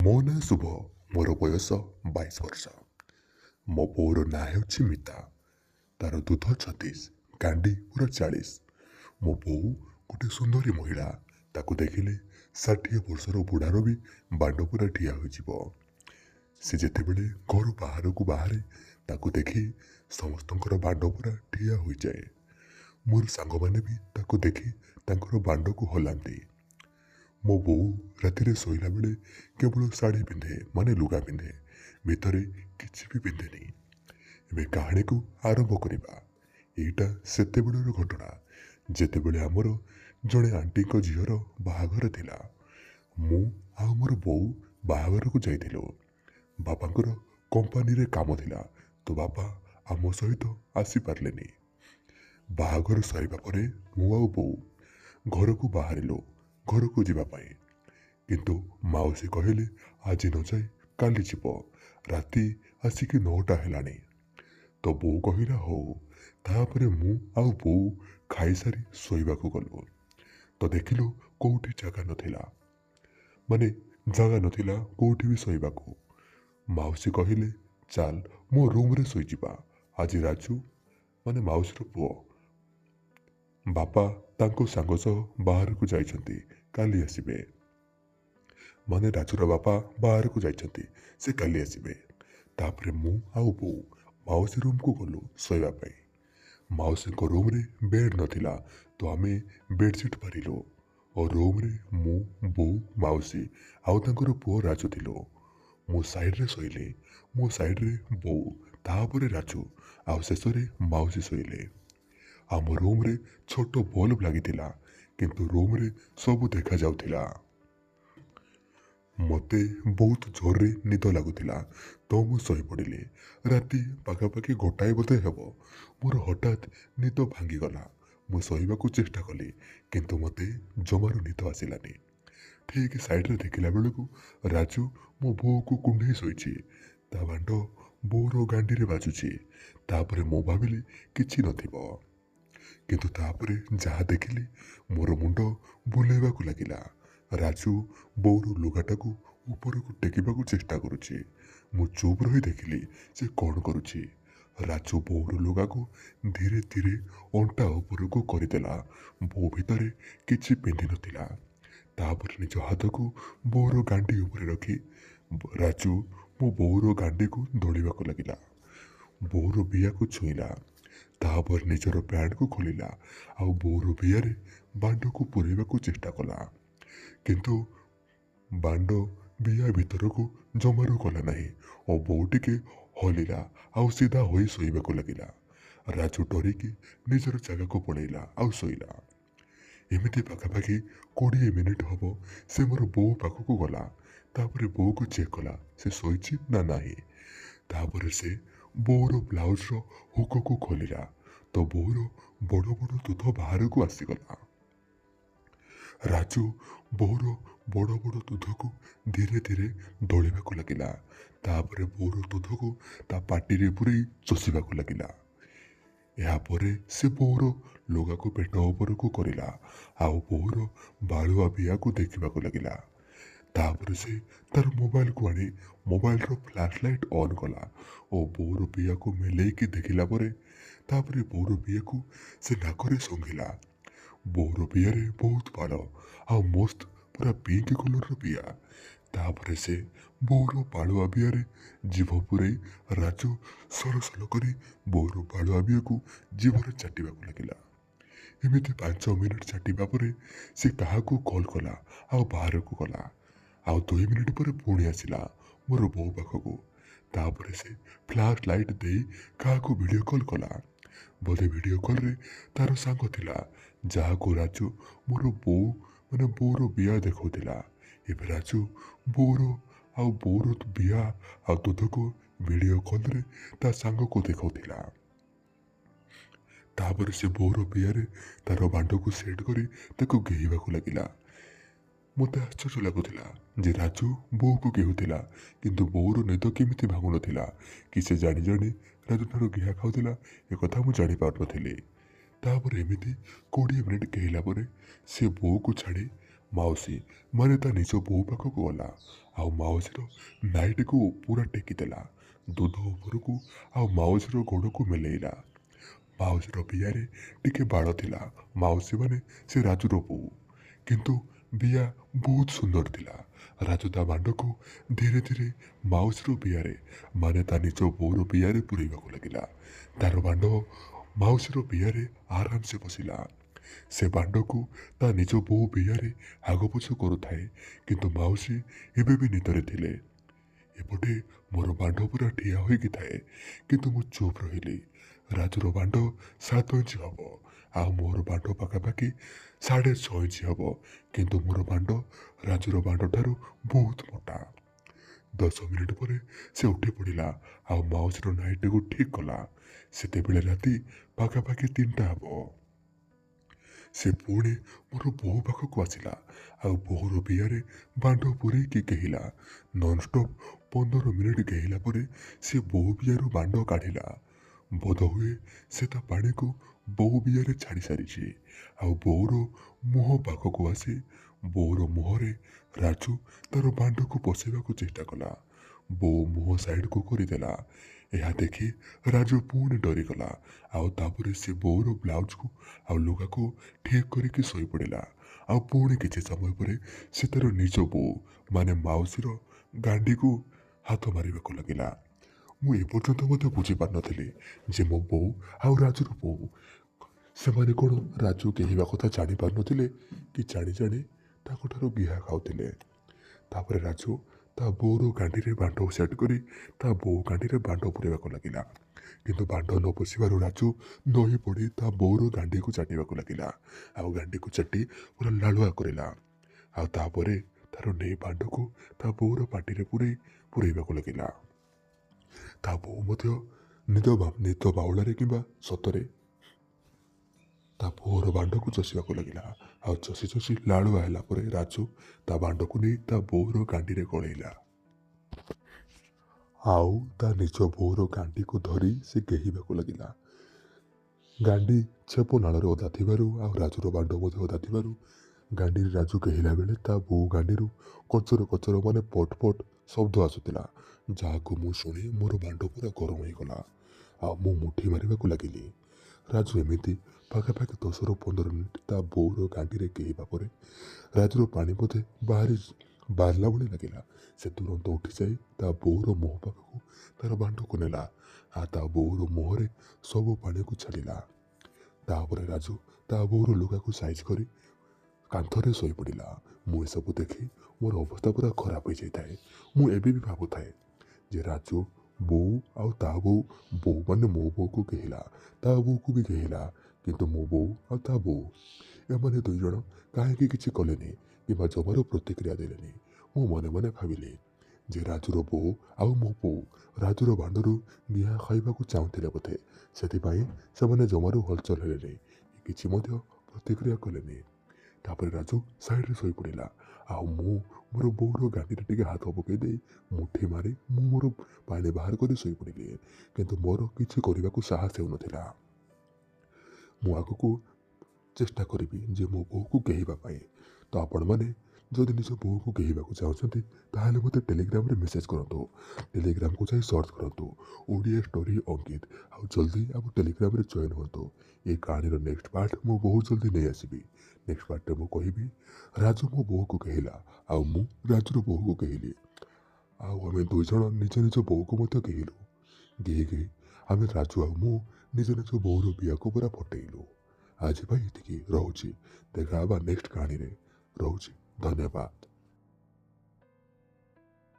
ମୋ ନାଁ ଶୁଭ। ମୋର ବୟସ 22 ବର୍ଷ। ମୋ ବୋଉର ନାଁ ହେଉଛି ମିତା। ତାର ଦୁଧ 36, କାଣ୍ଡି ପୁରା 40। ମୋ ବୋଉ ଗୋଟେ ସୁନ୍ଦରୀ ମହିଳା। ତାକୁ ଦେଖିଲେ 60 ବର୍ଷର ବୁଢ଼ାର ବି ବାଣ୍ଡ ପୁରା ଠିଆ ହୋଇଯିବ। ସେ ଯେତେବେଳେ ଘରୁ ବାହାରକୁ ବାହାରେ ତାକୁ ଦେଖି ସମସ୍ତଙ୍କର ବାଣ୍ଡ ପୁରା ଠିଆ ହୋଇଯାଏ। ମୋର ସାଙ୍ଗମାନେ ବି ତାକୁ ଦେଖି ତାଙ୍କର ବାଣ୍ଡକୁ ହଲାନ୍ତି। ମୋ ବୋଉ ରାତିରେ ଶୋଇଲା ବେଳେ କେବଳ ଶାଢ଼ୀ ପିନ୍ଧେ, ମାନେ ଲୁଗା ପିନ୍ଧେ, ଭିତରେ କିଛି ବି ପିନ୍ଧେନି। ଏବେ କାହାଣୀକୁ ଆରମ୍ଭ କରିବା। ଏଇଟା ସେତେବେଳର ଘଟଣା ଯେତେବେଳେ ଆମର ଜଣେ ଆଣ୍ଟିଙ୍କ ଝିଅର ବାହାଘର ଥିଲା। ମୁଁ ଆଉ ମୋର ବୋଉ ବାହାଘରକୁ ଯାଇଥିଲୁ। ବାପାଙ୍କର କମ୍ପାନୀରେ କାମ ଥିଲା, ତ ବାପା ଆମ ସହିତ ଆସିପାରିଲେନି। ବାହାଘର ସରିବା ପରେ ମୁଁ ଆଉ ବୋଉ ଘରକୁ ବାହାରିଲୁ ଘରକୁ ଯିବା ପାଇଁ। କିନ୍ତୁ ମାଉସୀ କହିଲେ ଆଜି ନ ଯାଇ କାଲି ଯିବ, ରାତି ଆସିକି 9ଟା ହେଲାଣି। ତ ବୋଉ କହିଲା ହଉ। ତାପରେ ମୁଁ ଆଉ ବୋଉ ଖାଇସାରି ଶୋଇବାକୁ ଗଲୁ। ତ ଦେଖିଲୁ କୋଉଠି ଜାଗା ନଥିଲା, ମାନେ ଜାଗା ନଥିଲା କୋଉଠି ବି ଶୋଇବାକୁ। ମାଉସୀ କହିଲେ ଚାଲ ମୋ ରୁମ୍ରେ ଶୋଇଯିବା। ଆଜି ରାଜୁ, ମାନେ ମାଉସୀର ପୁଅ, ବାପା ତାଙ୍କ ସାଙ୍ଗ ସହ ବାହାରକୁ ଯାଇଛନ୍ତି, କାଲି ଆସିବେ। ମାନେ ରାଜୁର ବାପା ବାହାରକୁ ଯାଇଛନ୍ତି, ସେ କାଲି ଆସିବେ। ତାପରେ ମୁଁ ଆଉ ବୋଉ ମାଉସୀ ରୁମ୍କୁ ଗଲୁ ଶୋଇବା ପାଇଁ। ମାଉସୀଙ୍କ ରୁମ୍ରେ ବେଡ୍ ନଥିଲା, ତ ଆମେ ବେଡସିଟ୍ ପାରିଲୁ। ଓ ରୁମ୍ରେ ମୁଁ, ବୋଉ, ମାଉସୀ ଆଉ ତାଙ୍କର ପୁଅ ରାଜୁ ଥିଲୁ। ମୁଁ ସାଇଡ୍ରେ ଶୋଇଲି, ମୋ ସାଇଡ୍ରେ ବୋଉ, ତାପରେ ରାଜୁ, ଆଉ ଶେଷରେ ମାଉସୀ ଶୋଇଲେ। ଆମ ରୁମ୍ରେ ଛୋଟ ବଲ୍ବ ଲାଗିଥିଲା, କିନ୍ତୁ ରୁମ୍ରେ ସବୁ ଦେଖାଯାଉଥିଲା। ମୋତେ ବହୁତ ଜୋରରେ ନିଦ ଲାଗୁଥିଲା, ତ ମୁଁ ଶୋଇପଡ଼ିଲି। ରାତି ପାଖାପାଖି 1ଟାଏ ବୋଧେ ହେବ। ମୋର ହଠାତ୍ ନିଦ ଭାଙ୍ଗିଗଲା। ମୁଁ ଶୋଇବାକୁ ଚେଷ୍ଟା କଲି, କିନ୍ତୁ ମୋତେ ଜମାରୁ ନିଦ ଆସିଲାନି। ଠିକ୍ ସାଇଡ୍ରେ ଦେଖିଲା ବେଳକୁ ରାଜୁ ମୋ ବୋଉକୁ କୁଣ୍ଢେଇ ଶୋଇଛି। ତା ବାଣ୍ଡ ବୋଉର ଗାଣ୍ଡିରେ ବାଜୁଛି। ତାପରେ ମୁଁ ଭାବିଲି କିଛି ନଥିବ, କିନ୍ତୁ ତାପରେ ଯାହା ଦେଖିଲି ମୋର ମୁଣ୍ଡ ବୁଲେଇବାକୁ ଲାଗିଲା। ରାଜୁ ବୋଉର ଲୁଗାଟାକୁ ଉପରକୁ ଟେକିବାକୁ ଚେଷ୍ଟା କରୁଛି। ମୁଁ ଚୁପ୍ ରହି ଦେଖିଲି ସେ କ'ଣ କରୁଛି। ରାଜୁ ବୋଉର ଲୁଗାକୁ ଧୀରେ ଧୀରେ ଅଣ୍ଟା ଉପରକୁ କରିଦେଲା। ବୋଉ ଭିତରେ କିଛି ପିନ୍ଧିନଥିଲା। ତାପରେ ନିଜ ହାତକୁ ବୋଉର ଗାଣ୍ଡି ଉପରେ ରଖି ରାଜୁ ମୋ ବୋଉର ଗାଣ୍ଡିକୁ ଦଳିବାକୁ ଲାଗିଲା। ବୋଉର ବିୟାକୁ ଛୁଇଁଲା। ତାପରେ ନିଜର ପ୍ୟାଣ୍ଟକୁ ଖୋଲିଲା, ଆଉ ବୋଉର ବିୟାରେ ବାଣ୍ଡକୁ ପୁରେଇବାକୁ ଚେଷ୍ଟା କଲା। କିନ୍ତୁ ବାଣ୍ଡ ବିୟା ଭିତରକୁ ଜମାରୁ ଗଲା ନାହିଁ ଓ ବୋଉ ଟିକେ ହଲିଲା ଆଉ ସିଧା ହୋଇ ଶୋଇବାକୁ ଲାଗିଲା। ରାଜୁ ଡରିକି ନିଜର ଜାଗାକୁ ପଳେଇଲା ଆଉ ଶୋଇଲା। ଏମିତି ପାଖାପାଖି 20 ମିନିଟ୍ ହବ ସେ ମୋର ବୋଉ ପାଖକୁ ଗଲା। ତାପରେ ବୋଉକୁ ଚେକ୍ କଲା ସେ ଶୋଇଛି ନା ନାହିଁ। ତାପରେ ସେ ବୋଉର ବ୍ଲାଉଜର ହୁକକୁ ଖୋଲିଲା, ତ ବୋଉର ବଡ଼ ବଡ଼ ଦୁଧ ବାହାରକୁ ଆସିଗଲା। ରାଜୁ ବୋଉର ବଡ଼ ବଡ଼ ଦୁଧକୁ ଧୀରେ ଧୀରେ ଦଳିବାକୁ ଲାଗିଲା। ତାପରେ ବୋଉର ଦୁଧକୁ ତା ପାଟିରେ ପୁରେଇ ଚୋଷିବାକୁ ଲାଗିଲା। ଏହାପରେ ସେ ବୋଉର ଲୁଗାକୁ ପେଟ ଉପରକୁ କରିଲା, ଆଉ ବୋଉର ବାଳୁଆ ବିୟାକୁ ଦେଖିବାକୁ ଲାଗିଲା। ତାପରେ ସେ ତାର ମୋବାଇଲକୁ ଆଣି ମୋବାଇଲର ଫ୍ଲାସ୍ ଲାଇଟ୍ ଅନ୍ କଲା ଓ ବୋଉର ବିୟାକୁ ମେଲେଇକି ଦେଖିଲା ପରେ ତାପରେ ବୋଉର ବିୟାକୁ ସେ ନାକରେ ଶୁଙ୍ଘିଲା। ବୋଉର ବିୟାରେ ବହୁତ ବାଳ ଆଉ ମସ୍ତ ପୁରା ପିଙ୍କ କଲରର ବିୟା। ତାପରେ ସେ ବୋଉର ବାଳୁଆ ବିୟାରେ ଜିଭ ପୁରେଇ ରାଜୁ ସଲସଲ କରି ବୋଉର ବାଳୁଆ ବିୟାକୁ ଜିଭରେ ଚାଟିବାକୁ ଲାଗିଲା। ଏମିତି 5 ମିନିଟ୍ ଚାଟିବା ପରେ ସେ କାହାକୁ କଲ୍ କଲା ଆଉ ବାହାରକୁ ଗଲା। ଆଉ 2 ମିନିଟ୍ ପରେ ପୁଣି ଆସିଲା ମୋର ବୋଉ ପାଖକୁ। ତାପରେ ସେ ଫ୍ଲାସ୍ ଲାଇଟ୍ ଦେଇ କାହାକୁ ଭିଡ଼ିଓ କଲ୍ କଲା। ବୋଧେ ଭିଡ଼ିଓ କଲ୍ରେ ତାର ସାଙ୍ଗ ଥିଲା, ଯାହାକୁ ରାଜୁ ମୋର ବୋଉ, ମାନେ ବୋଉର ବିୟା ଦେଖାଉଥିଲା। ଏବେ ରାଜୁ ବୋଉର ବିୟା ଆଉ ଦୁଧକୁ ଭିଡ଼ିଓ କଲ୍ରେ ତା ସାଙ୍ଗକୁ ଦେଖାଉଥିଲା। ତାପରେ ସେ ବୋଉର ବିୟାରେ ତାର ବାଣ୍ଡକୁ ସେଟ୍ କରି ତାକୁ ଗେହିବାକୁ ଲାଗିଲା। ମୋତେ ଆଶ୍ଚର୍ଯ୍ୟ ଲାଗୁଥିଲା ଯେ ରାଜୁ ବୋଉକୁ ଗେହୁଥିଲା, କିନ୍ତୁ ବୋଉର ନିଦ କେମିତି ଭାଙ୍ଗୁନଥିଲା କି ସେ ଜାଣି ଜାଣି ରାଜୁ ଠାରୁ ଗେହା ଖାଉଥିଲା, ଏକଥା ମୁଁ ଜାଣିପାରୁନଥିଲି। ତାପରେ ଏମିତି 20 ମିନିଟ୍ ଗେହିଲା ପରେ ସେ ବୋଉକୁ ଛାଡ଼ି ମାଉସୀ ମାନେ ତା ନିଜ ବୋଉ ପାଖକୁ ଗଲା ଆଉ ମାଉସୀର ନାଇଟିକୁ ପୁରା ଟେକିଦେଲା ଦୁଧ ଉପରକୁ ଆଉ ମାଉସୀର ଗୋଡ଼କୁ ମେଲେଇଲା। ମାଉସୀର ବିୟାରେ ଟିକେ ବାଳ ଥିଲା। ମାଉସୀ ମାନେ ସେ ରାଜୁର ବୋଉ, କିନ୍ତୁ ବିୟା ବହୁତ ସୁନ୍ଦର ଥିଲା। ରାଜୁ ତା ବାଣ୍ଡକୁ ଧୀରେ ଧୀରେ ମାଉସୀର ବିୟାରେ ମାନେ ତା ନିଜ ବୋଉର ବିୟାରେ ପୁରେଇବାକୁ ଲାଗିଲା। ତାର ବାଣ୍ଡ ମାଉସୀର ବିୟାରେ ଆରାମସେ ବସିଲା। ସେ ବାଣ୍ଡକୁ ତା ନିଜ ବୋଉ ବିୟାରେ ଆଗପଛ କରୁଥାଏ, କିନ୍ତୁ ମାଉସୀ ଏବେ ବି ନିଦରେ ଥିଲେ। ଏପଟେ ମୋର ବାଣ୍ଡ ପୁରା ଠିଆ ହୋଇକି ଥାଏ, କିନ୍ତୁ ମୁଁ ଚୁପ୍ ରହିଲି। ରାଜୁର ବାଣ୍ଡ 7 ଇଞ୍ଚ ହବ ଆଉ ମୋର ବାଣ୍ଡ ପାଖାପାଖି 6.5 ଇଞ୍ଚ ହବ, କିନ୍ତୁ ମୋର ବାଣ୍ଡ ରାଜୁର ବାଣ୍ଡଠାରୁ ବହୁତ ମୋଟା। 10 ମିନିଟ୍ ପରେ ସେ ଉଠି ପଡ଼ିଲା ଆଉ ମାଉସୀର ନାଇଟିକୁ ଠିକ୍ କଲା। ସେତେବେଳେ ରାତି ପାଖାପାଖି 3ଟା ହବ। ସେ ପୁଣି ମୋର ବୋଉ ପାଖକୁ ଆସିଲା ଆଉ ବୋଉର ବିୟାରେ ବାଣ୍ଡ ପୂରେଇକି କେହିଲା। ନନ୍ଷ୍ଟପ୍ 15 ମିନିଟ୍ କେହିଲା ପରେ ସେ ବୋଉ ବିୟାରୁ ବାଣ୍ଡ କାଢ଼ିଲା। ବୋଧହୁଏ ସେ ତା ପାଣିକୁ ବୋଉ ବିୟାରେ ଛାଡ଼ି ସାରିଛି ଆଉ ବୋଉର ମୁହଁ ପାଖକୁ ଆସି ବୋଉର ମୁହଁରେ ରାଜୁ ତାର ବାଣ୍ଡକୁ ପଶେଇବାକୁ ଚେଷ୍ଟା କଲା। ବୋଉ ମୁହଁ ସାଇଡ଼କୁ କରିଦେଲା। ଏହା ଦେଖି ରାଜୁ ପୁଣି ଡରିଗଲା ଆଉ ତାପରେ ସେ ବୋଉର ବ୍ଲାଉଜକୁ ଆଉ ଲୁଗାକୁ ଠିକ୍ କରିକି ଶୋଇପଡ଼ିଲା। ଆଉ ପୁଣି କିଛି ସମୟ ପରେ ସେ ତାର ନିଜ ବୋଉ ମାନେ ମାଉସୀର ଗାଣ୍ଡିକୁ ହାତ ମାରିବାକୁ ଲାଗିଲା। ମୁଁ ଏପର୍ଯ୍ୟନ୍ତ ମଧ୍ୟ ବୁଝିପାରିନଥିଲି ଯେ ମୋ ବୋଉ ଆଉ ରାଜୁର ବୋଉ ସେମାନେ କ'ଣ ରାଜୁ କେହିବା କଥା ଜାଣିପାରୁନଥିଲେ କି ଜାଣି ଜାଣି ତାଙ୍କଠାରୁ ବିହା ଖାଉଥିଲେ। ତାପରେ ରାଜୁ ତା ବୋଉର ଗାଣ୍ଡିରେ ବାଣ୍ଡ ସେଟ୍ କରି ତା ବୋଉ ଗାଣ୍ଡିରେ ବାଣ୍ଡ ପୁରେଇବାକୁ ଲାଗିଲା, କିନ୍ତୁ ବାଣ୍ଡ ନ ପଶିବାରୁ ରାଜୁ ନଈ ପଡ଼ି ତା ବୋଉର ଗାଣ୍ଡିକୁ ଚାଟିବାକୁ ଲାଗିଲା ଆଉ ଗାଣ୍ଡିକୁ ଚାଟି ପୁରା ଲାଳୁଆ କରିଲା। ଆଉ ତାପରେ ତାର ନେଇ ବାଣ୍ଡକୁ ତା ବୋଉର ପାଟିରେ ପୁରେଇବାକୁ ଲାଗିଲା। ତା ବୋଉ ମଧ୍ୟ ନିଦ ବାଉଳାରେ କିମ୍ବା ସତରେ ତା ବୋଉର ବାଣ୍ଡକୁ ଚଷିବାକୁ ଲାଗିଲା ଆଉ ଚଷି ଚଷି ଲାଳୁଆ ହେଲା ପରେ ରାଜୁ ତା ବାଣ୍ଡକୁ ନେଇ ତା ବୋଉର ଗାଣ୍ଡିରେ ଗଳେଇଲା ଆଉ ତା ନିଜ ବୋଉର ଗାଣ୍ଡିକୁ ଧରି ସେ ଗେହିବାକୁ ଲାଗିଲା। ଗାଣ୍ଡି ଛେପ ନାଳରେ ଓଦା ଥିବାରୁ ଆଉ ରାଜୁର ବାଣ୍ଡ ମଧ୍ୟ ଓଦା ଥିବାରୁ ଗାଣ୍ଡିରେ ରାଜୁ କେହିଲା ବେଳେ ତା ବୋଉ ଗାଣ୍ଡିରୁ କଚର କଚର ମାନେ ପଟ୍ ପଟ୍ ଶବ୍ଦ ଆସୁଥିଲା, ଯାହାକୁ ମୁଁ ଶୁଣି ମୋର ବାଣ୍ଡ ପୁରା ଗରମ ହେଇଗଲା ଆଉ ମୁଁ ମୁଠି ମାରିବାକୁ ଲାଗିଲି। ରାଜୁ ଏମିତି ପାଖାପାଖି 10ରୁ 15 ମିନିଟ୍ ତା ବୋଉର ଗାଣ୍ଡିରେ କେହିବା ପରେ ରାଜୁର ପାଣି ବୋଧେ ବାହାରିଲା ଭଳି ଲାଗିଲା। ସେ ତୁରନ୍ତ ଉଠିଯାଇ ତା ବୋଉର ମୁହଁ ପାଖକୁ ତାର ବାଣ୍ଡକୁ ନେଲା ଆଉ ତା ବୋଉର ମୁହଁରେ ସବୁ ପାଣିକୁ ଛାଡ଼ିଲା। ତାପରେ ରାଜୁ ତା ବୋଉର ଲୁଗାକୁ ସାଇଜ୍ କରି କାନ୍ଥରେ ଶୋଇପଡ଼ିଲା। ମୁଁ ଏସବୁ ଦେଖି ମୋର ଅବସ୍ଥା ପୁରା ଖରାପ ହୋଇଯାଇଥାଏ। ମୁଁ ଏବେ ବି ଭାବୁଥାଏ ଯେ ରାଜୁ ବୋଉ ଆଉ ତା ବୋଉ ମାନେ ମୋ ବୋଉକୁ କେହିଲା, ତା ବୋଉକୁ ବି କେହିଲା, କିନ୍ତୁ ମୋ ବୋଉ ଆଉ ତା ବୋଉ ଏମାନେ 2 ଜଣ କାହିଁକି କିଛି କଲେନି କିମ୍ବା ଜମାରୁ ପ୍ରତିକ୍ରିୟା ଦେଲେନି। ମୁଁ ମନେ ମନେ ଭାବିଲି ଯେ ରାଜୁର ବୋଉ ଆଉ ମୋ ବୋଉ ରାଜୁର ବାଣ୍ଡରୁ ନିଆଁ ଖାଇବାକୁ ଚାହୁଁଥିଲେ ବୋଧେ, ସେଥିପାଇଁ ସେମାନେ ଜମାରୁ ହଲଚଲ ହେଲେନି, କିଛି ମଧ୍ୟ ପ୍ରତିକ୍ରିୟା କଲେନି। ତାପରେ ରାଜୁ ସାଇଡ଼ରେ ଶୋଇପଡ଼ିଲା ଆଉ ମୁଁ ମୋର ବୋଉର ଗାଣ୍ଡିରେ ଟିକେ ହାତ ପକାଇ ଦେଇ ମୁଠି ମାରି ମୁଁ ମୋର ପାଣି ବାହାର କରି ଶୋଇପଡ଼ିଲି, କିନ୍ତୁ ମୋର କିଛି କରିବାକୁ ସାହସ ହେଉନଥିଲା। ମୁଁ ଆଗକୁ ଚେଷ୍ଟା କରିବି ଯେ ମୋ ବୋଉକୁ କେହିବା ପାଇଁ। ତ ଆପଣମାନେ ଯଦି ନିଜ ବୋଉକୁ କେହିବାକୁ ଚାହୁଁଛନ୍ତି ତାହେଲେ ମୋତେ ଟେଲିଗ୍ରାମରେ ମେସେଜ୍ କରନ୍ତୁ। ଟେଲିଗ୍ରାମକୁ ଯାଇ ସର୍ଚ୍ଚ କରନ୍ତୁ ଓଡ଼ିଆ ଷ୍ଟୋରି ଅଙ୍କିତ ଆଉ ଜଲ୍ଦି ଆମ ଟେଲିଗ୍ରାମରେ ଜଏନ୍ ହୁଅନ୍ତୁ। ଏ କାହାଣୀର ନେକ୍ସଟ ପାର୍ଟ ମୁଁ ବହୁତ ଜଲ୍ଦି ନେଇ ଆସିବି। ନେକ୍ସଟ ପାର୍ଟରେ ମୁଁ କହିବି ରାଜୁ ମୋ ବୋଉକୁ କେହିଲା ଆଉ ମୁଁ ରାଜୁର ବୋଉକୁ କେହିଲି ଆଉ ଆମେ 2 ଜଣ ନିଜ ନିଜ ବୋଉକୁ ମଧ୍ୟ କେହିଲୁ। କେହି ଆମେ ରାଜୁ ଆଉ ମୁଁ ନିଜ ନିଜ ବୋଉର ବିୟାକୁ ପୁରା ଫଟେଇଲୁ। ଆଜି ପାଇଁ ଏତିକି, ରହୁଛି। ଦେଖା ହେବା ନେକ୍ସଟ କାହାଣୀରେ। ରହୁଛି, ଧନ୍ୟବାଦ।